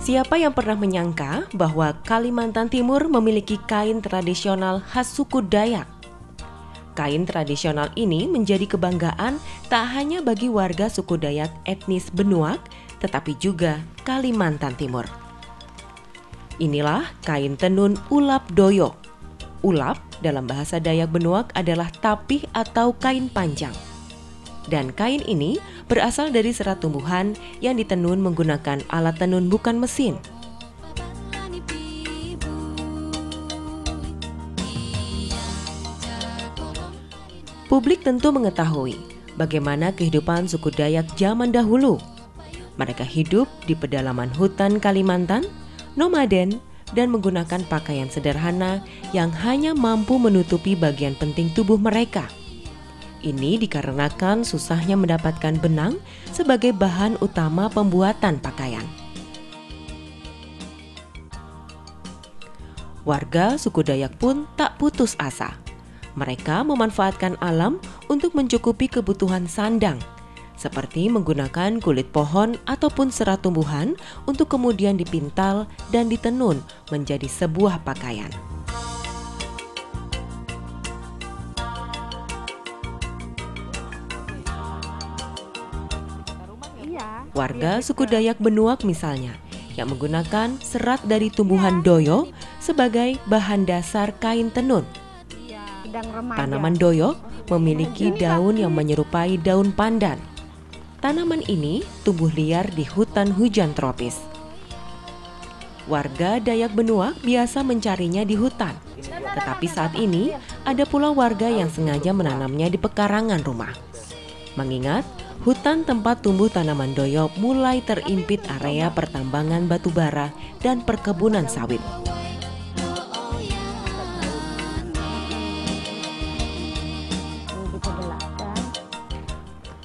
Siapa yang pernah menyangka bahwa Kalimantan Timur memiliki kain tradisional khas suku Dayak? Kain tradisional ini menjadi kebanggaan tak hanya bagi warga suku Dayak etnis Benuak, tetapi juga Kalimantan Timur. Inilah kain tenun ulap doyo. Ulap dalam bahasa Dayak Benuak adalah tapih atau kain panjang. Dan kain ini berasal dari serat tumbuhan yang ditenun menggunakan alat tenun bukan mesin. Publik tentu mengetahui bagaimana kehidupan suku Dayak zaman dahulu. Mereka hidup di pedalaman hutan Kalimantan, nomaden, dan menggunakan pakaian sederhana yang hanya mampu menutupi bagian penting tubuh mereka. Ini dikarenakan susahnya mendapatkan benang sebagai bahan utama pembuatan pakaian. Warga suku Dayak pun tak putus asa. Mereka memanfaatkan alam untuk mencukupi kebutuhan sandang, seperti menggunakan kulit pohon ataupun serat tumbuhan untuk kemudian dipintal dan ditenun menjadi sebuah pakaian. Warga suku Dayak Benuak misalnya, yang menggunakan serat dari tumbuhan doyo sebagai bahan dasar kain tenun. Tanaman doyo memiliki daun yang menyerupai daun pandan. Tanaman ini tumbuh liar di hutan hujan tropis. Warga Dayak Benuak biasa mencarinya di hutan, tetapi saat ini ada pula warga yang sengaja menanamnya di pekarangan rumah. Mengingat hutan tempat tumbuh tanaman doyo mulai terimpit area pertambangan batu bara dan perkebunan sawit.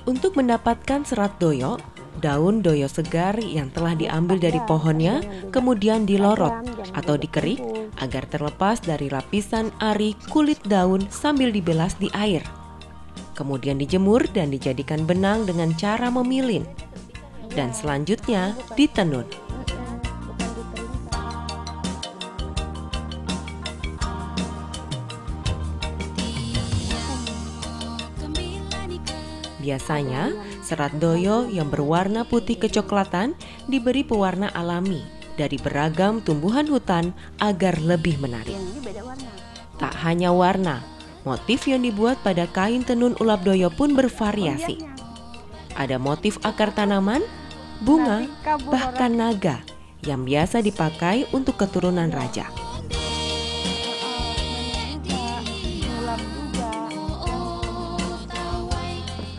Untuk mendapatkan serat doyo, daun doyo segar yang telah diambil dari pohonnya kemudian dilorot atau dikerik agar terlepas dari lapisan ari kulit daun sambil dibelas di air. Kemudian dijemur dan dijadikan benang dengan cara memilin. Dan selanjutnya ditenun. Biasanya, serat doyo yang berwarna putih kecoklatan diberi pewarna alami dari beragam tumbuhan hutan agar lebih menarik. Tak hanya warna, motif yang dibuat pada kain tenun ulap doyo pun bervariasi. Ada motif akar tanaman, bunga, bahkan naga yang biasa dipakai untuk keturunan raja.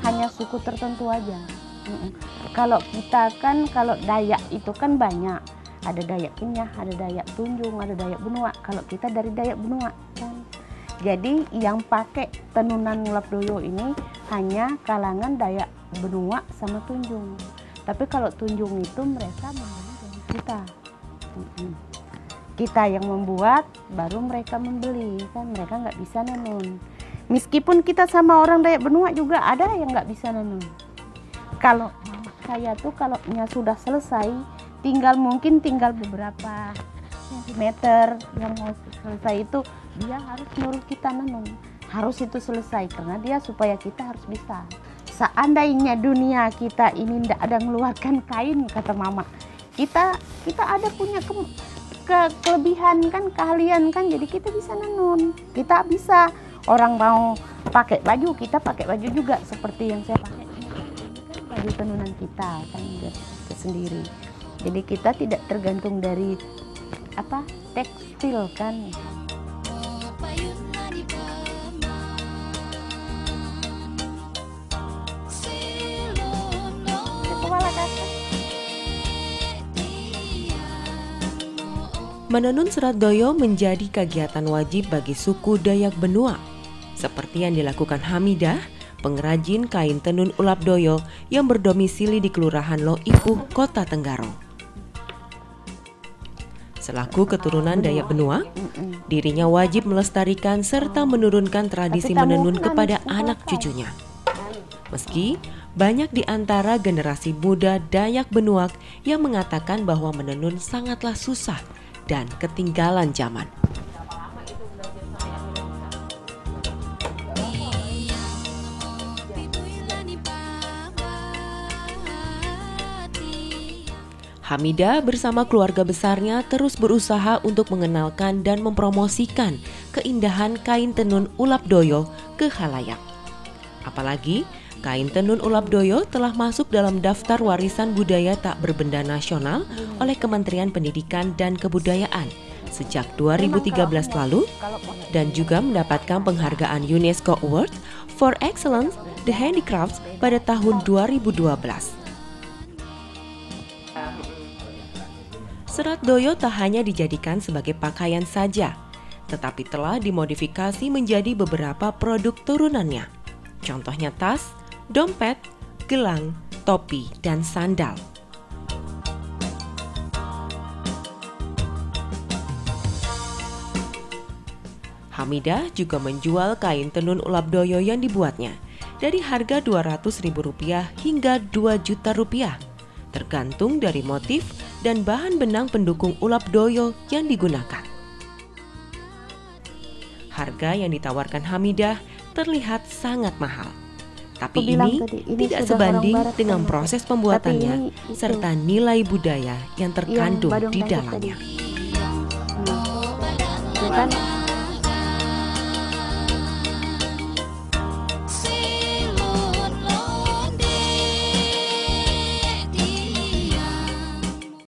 Hanya suku tertentu aja. Kalau kita kan, kalau Dayak itu kan banyak. Ada Dayak Kenyah, ada Dayak Tunjung, ada Dayak Benuak. Kalau kita dari Dayak Benuak kan. Jadi yang pakai tenunan ulap doyo ini hanya kalangan Dayak Benuak sama Tunjung. Tapi kalau Tunjung itu mereka membeli dari kita. Kita yang membuat, baru mereka membeli kan, mereka nggak bisa nenun. Meskipun kita sama orang Dayak Benuak juga ada yang nggak bisa nenun. Kalau saya tuh kalau sudah selesai, mungkin tinggal beberapa sentimeter yang mau selesai itu, dia harus nyuruh kita nenun. Harus itu selesai karena dia supaya kita harus bisa. Seandainya dunia kita ini tidak ada mengeluarkan kain, kata mama, kita ada punya kelebihan kan, keahlian kan, jadi kita bisa nenun. Kita bisa, orang mau pakai baju, kita pakai baju juga seperti yang saya pakai ini kan baju tenunan kita kan sendiri. Jadi kita tidak tergantung dari tekstil kan. Menenun serat doyo menjadi kegiatan wajib bagi suku Dayak Benuak, seperti yang dilakukan Hamidah, pengrajin kain tenun ulap doyo yang berdomisili di Kelurahan Loipuh, Kota Tenggarong. Selaku keturunan Dayak Benuak, dirinya wajib melestarikan serta menurunkan tradisi menenun kepada anak cucunya. Meski Banyak di antara generasi muda Dayak Benuak yang mengatakan bahwa menenun sangatlah susah dan ketinggalan zaman. Hamidah bersama keluarga besarnya terus berusaha untuk mengenalkan dan mempromosikan keindahan kain tenun Ulap Doyo ke khalayak. Apalagi, kain tenun Ulap Doyo telah masuk dalam daftar warisan budaya tak berbenda nasional oleh Kementerian Pendidikan dan Kebudayaan sejak 2013 lalu dan juga mendapatkan penghargaan UNESCO Award for Excellence the Handicrafts pada tahun 2012. Serat doyo tak hanya dijadikan sebagai pakaian saja, tetapi telah dimodifikasi menjadi beberapa produk turunannya. Contohnya tas, dompet, gelang, topi, dan sandal. Hamidah juga menjual kain tenun Ulap Doyo yang dibuatnya dari harga Rp200.000 hingga Rp2 juta, tergantung dari motif dan bahan benang pendukung Ulap Doyo yang digunakan. Harga yang ditawarkan Hamidah terlihat sangat mahal. Tapi ini tidak sebanding dengan proses pembuatannya serta nilai budaya yang terkandung di dalamnya.